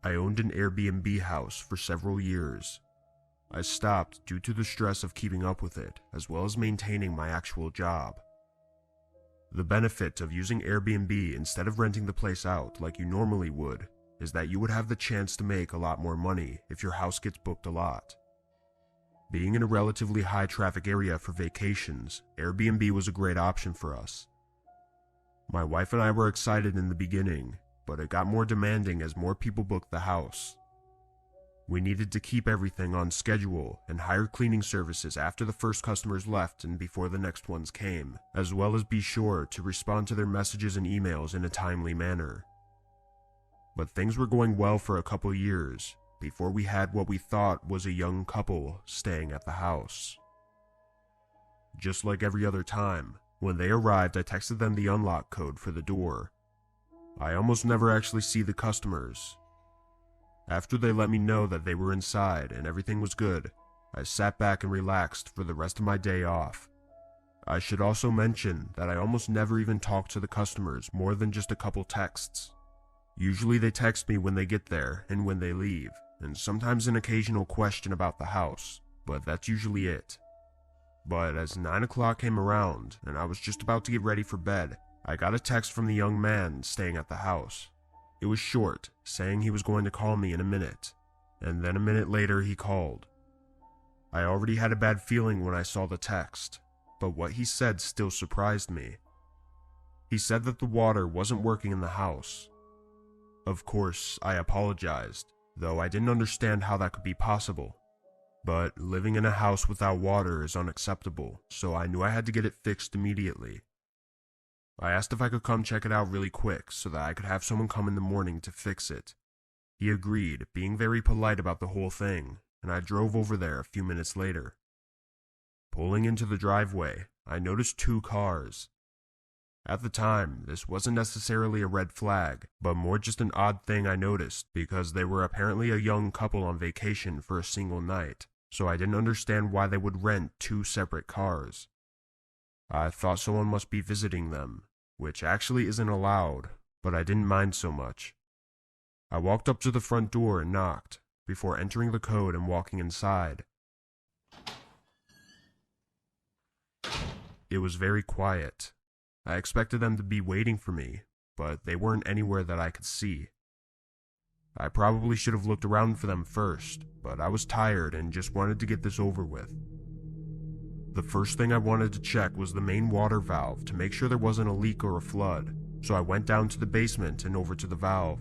I owned an Airbnb house for several years. I stopped due to the stress of keeping up with it, as well as maintaining my actual job. The benefit of using Airbnb instead of renting the place out like you normally would is that you would have the chance to make a lot more money if your house gets booked a lot. Being in a relatively high traffic area for vacations, Airbnb was a great option for us. My wife and I were excited in the beginning, but it got more demanding as more people booked the house. We needed to keep everything on schedule and hire cleaning services after the first customers left and before the next ones came, as well as be sure to respond to their messages and emails in a timely manner. But things were going well for a couple years before we had what we thought was a young couple staying at the house. Just like every other time, when they arrived, I texted them the unlock code for the door. I almost never actually see the customers. After they let me know that they were inside and everything was good, I sat back and relaxed for the rest of my day off. I should also mention that I almost never even talk to the customers more than just a couple texts. Usually they text me when they get there and when they leave, and sometimes an occasional question about the house, but that's usually it. But as 9 o'clock came around and I was just about to get ready for bed, I got a text from the young man staying at the house. It was short, saying he was going to call me in a minute, and then a minute later he called. I already had a bad feeling when I saw the text, but what he said still surprised me. He said that the water wasn't working in the house. Of course, I apologized, though I didn't understand how that could be possible. But living in a house without water is unacceptable, so I knew I had to get it fixed immediately. I asked if I could come check it out really quick so that I could have someone come in the morning to fix it. He agreed, being very polite about the whole thing, and I drove over there a few minutes later. Pulling into the driveway, I noticed 2 cars. At the time, this wasn't necessarily a red flag, but more just an odd thing I noticed because they were apparently a young couple on vacation for a single night, so I didn't understand why they would rent 2 separate cars. I thought someone must be visiting them, which actually isn't allowed, but I didn't mind so much. I walked up to the front door and knocked, before entering the code and walking inside. It was very quiet. I expected them to be waiting for me, but they weren't anywhere that I could see. I probably should have looked around for them first, but I was tired and just wanted to get this over with. The first thing I wanted to check was the main water valve to make sure there wasn't a leak or a flood, so I went down to the basement and over to the valve.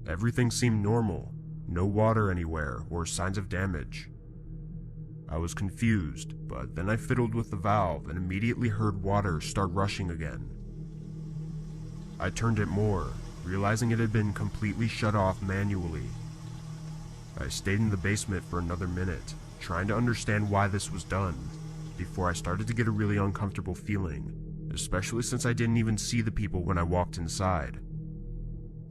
Everything seemed normal, no water anywhere or signs of damage. I was confused, but then I fiddled with the valve and immediately heard water start rushing again. I turned it more, realizing it had been completely shut off manually. I stayed in the basement for another minute, trying to understand why this was done, before I started to get a really uncomfortable feeling, especially since I didn't even see the people when I walked inside.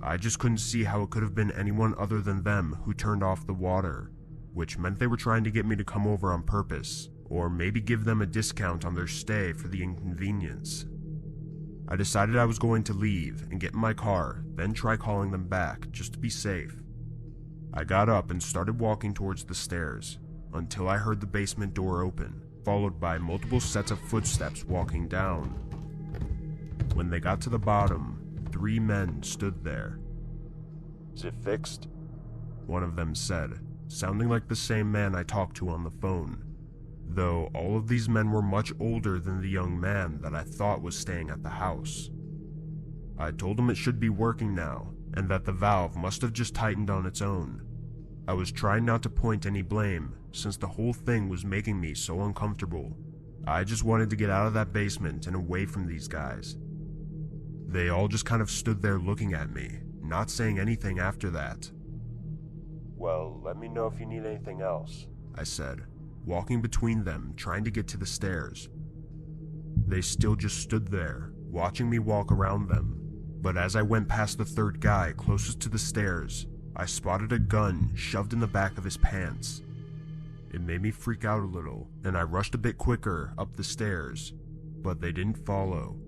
I just couldn't see how it could have been anyone other than them who turned off the water, which meant they were trying to get me to come over on purpose, or maybe give them a discount on their stay for the inconvenience. I decided I was going to leave and get in my car, then try calling them back just to be safe. I got up and started walking towards the stairs, until I heard the basement door open, followed by multiple sets of footsteps walking down. When they got to the bottom, 3 men stood there. "Is it fixed?" one of them said, sounding like the same man I talked to on the phone, though all of these men were much older than the young man that I thought was staying at the house. I told him it should be working now, and that the valve must have just tightened on its own. I was trying not to point any blame, since the whole thing was making me so uncomfortable. I just wanted to get out of that basement and away from these guys. They all just kind of stood there looking at me, not saying anything after that. "Well, let me know if you need anything else," I said, walking between them, trying to get to the stairs. They still just stood there, watching me walk around them, but as I went past the 3rd guy closest to the stairs, I spotted a gun shoved in the back of his pants. It made me freak out a little, and I rushed a bit quicker up the stairs, but they didn't follow.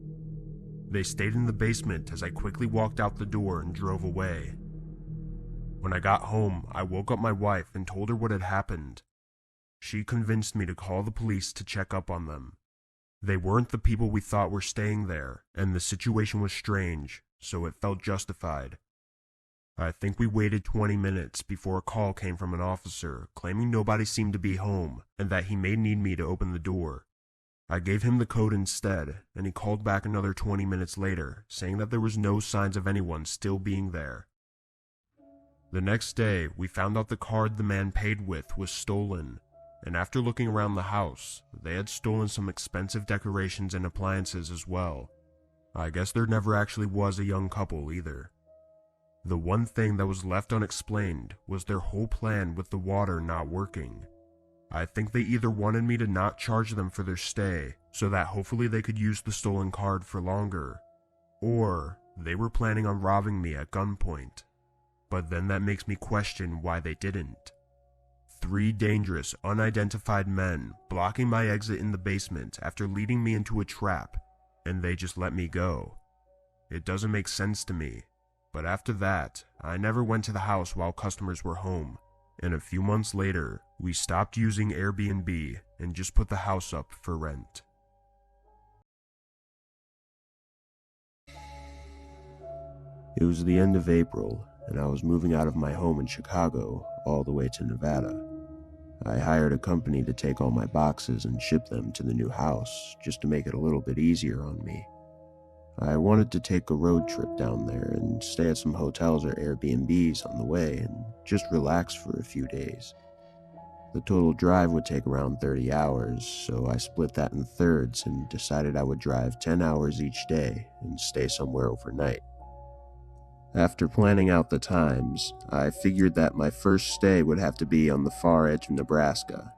They stayed in the basement as I quickly walked out the door and drove away. When I got home, I woke up my wife and told her what had happened. She convinced me to call the police to check up on them. They weren't the people we thought were staying there, and the situation was strange, so it felt justified. I think we waited 20 minutes before a call came from an officer claiming nobody seemed to be home and that he may need me to open the door. I gave him the code instead, and he called back another 20 minutes later, saying that there was no signs of anyone still being there. The next day, we found out the card the man paid with was stolen, and after looking around the house, they had stolen some expensive decorations and appliances as well. I guess there never actually was a young couple either. The one thing that was left unexplained was their whole plan with the water not working. I think they either wanted me to not charge them for their stay, so that hopefully they could use the stolen card for longer, or they were planning on robbing me at gunpoint. But then that makes me question why they didn't. 3 dangerous, unidentified men blocking my exit in the basement after leading me into a trap, and they just let me go. It doesn't make sense to me. But after that, I never went to the house while customers were home, and a few months later, we stopped using Airbnb and just put the house up for rent. It was the end of April, and I was moving out of my home in Chicago all the way to Nevada. I hired a company to take all my boxes and ship them to the new house, just to make it a little bit easier on me. I wanted to take a road trip down there and stay at some hotels or Airbnbs on the way and just relax for a few days. The total drive would take around 30 hours, so I split that in thirds and decided I would drive 10 hours each day and stay somewhere overnight. After planning out the times, I figured that my first stay would have to be on the far edge of Nebraska.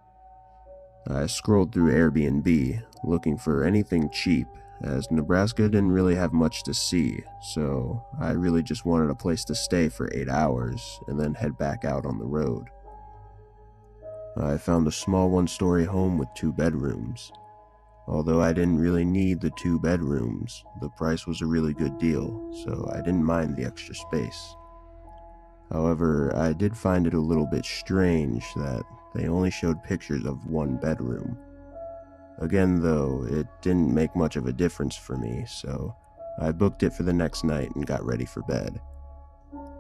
I scrolled through Airbnb, looking for anything cheap, as Nebraska didn't really have much to see, so I really just wanted a place to stay for 8 hours and then head back out on the road. I found a small 1-story home with 2 bedrooms. Although I didn't really need the 2 bedrooms, the price was a really good deal, so I didn't mind the extra space. However, I did find it a little bit strange that they only showed pictures of 1 bedroom. Again though, it didn't make much of a difference for me, so I booked it for the next night and got ready for bed.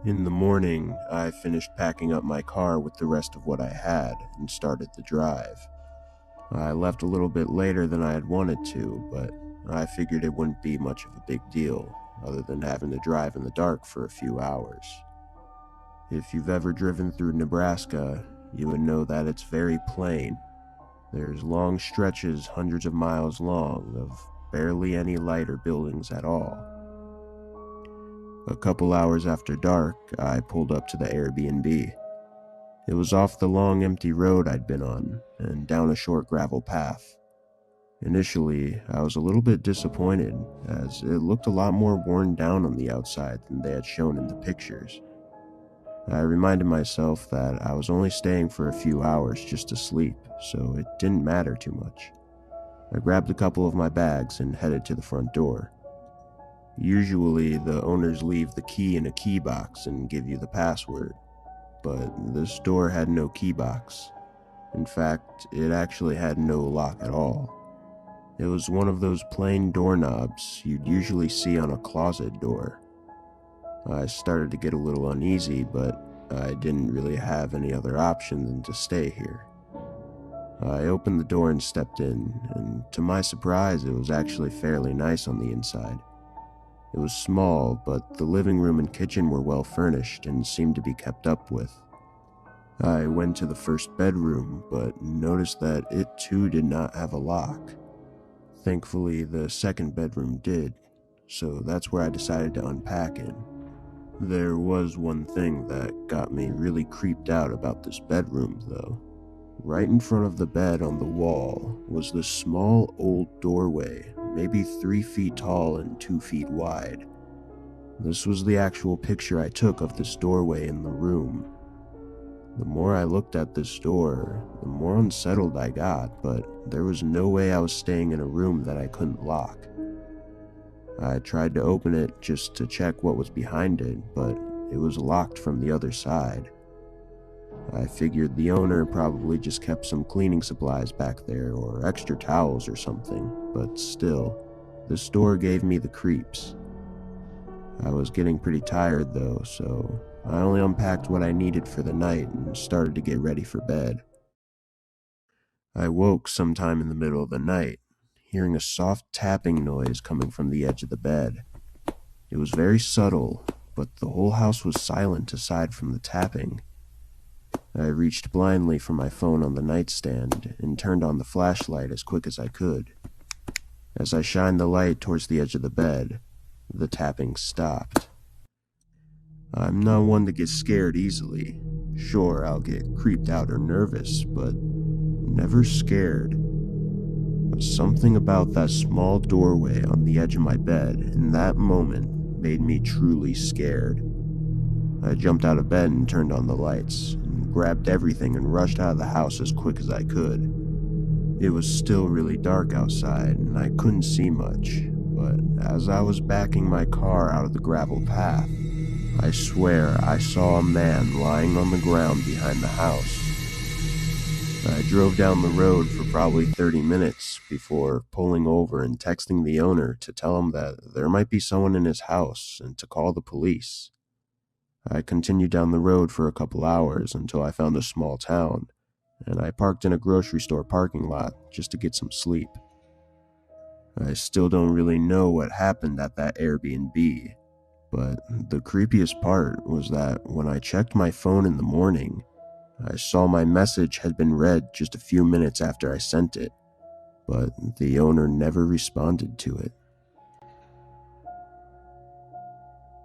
In the morning, I finished packing up my car with the rest of what I had and started the drive. I left a little bit later than I had wanted to, but I figured it wouldn't be much of a big deal, other than having to drive in the dark for a few hours. If you've ever driven through Nebraska, you would know that it's very plain. There's long stretches hundreds of miles long of barely any light or buildings at all. A couple hours after dark, I pulled up to the Airbnb. It was off the long empty road I'd been on, and down a short gravel path. Initially, I was a little bit disappointed, as it looked a lot more worn down on the outside than they had shown in the pictures. I reminded myself that I was only staying for a few hours just to sleep, so it didn't matter too much. I grabbed a couple of my bags and headed to the front door. Usually, the owners leave the key in a key box and give you the password, but this door had no key box. In fact, it actually had no lock at all. It was one of those plain doorknobs you'd usually see on a closet door. I started to get a little uneasy, but I didn't really have any other option than to stay here. I opened the door and stepped in, and to my surprise, it was actually fairly nice on the inside. It was small, but the living room and kitchen were well furnished and seemed to be kept up with. I went to the first bedroom, but noticed that it too did not have a lock. Thankfully, the second bedroom did, so that's where I decided to unpack in. There was one thing that got me really creeped out about this bedroom, though. Right in front of the bed on the wall was this small old doorway, maybe 3 feet tall and 2 feet wide. This was the actual picture I took of this doorway in the room. The more I looked at this door, the more unsettled I got, but there was no way I was staying in a room that I couldn't lock. I tried to open it just to check what was behind it, but it was locked from the other side. I figured the owner probably just kept some cleaning supplies back there or extra towels or something, but still, the store gave me the creeps. I was getting pretty tired though, so I only unpacked what I needed for the night and started to get ready for bed. I woke sometime in the middle of the night, hearing a soft tapping noise coming from the edge of the bed. It was very subtle, but the whole house was silent aside from the tapping. I reached blindly for my phone on the nightstand and turned on the flashlight as quick as I could. As I shined the light towards the edge of the bed, the tapping stopped. I'm not one to get scared easily. Sure, I'll get creeped out or nervous, but never scared. But something about that small doorway on the edge of my bed in that moment made me truly scared. I jumped out of bed and turned on the lights, and grabbed everything and rushed out of the house as quick as I could. It was still really dark outside, and I couldn't see much, but as I was backing my car out of the gravel path, I swear I saw a man lying on the ground behind the house. I drove down the road for probably 30 minutes before pulling over and texting the owner to tell him that there might be someone in his house and to call the police. I continued down the road for a couple hours until I found a small town, and I parked in a grocery store parking lot just to get some sleep. I still don't really know what happened at that Airbnb, but the creepiest part was that when I checked my phone in the morning, I saw my message had been read just a few minutes after I sent it, but the owner never responded to it.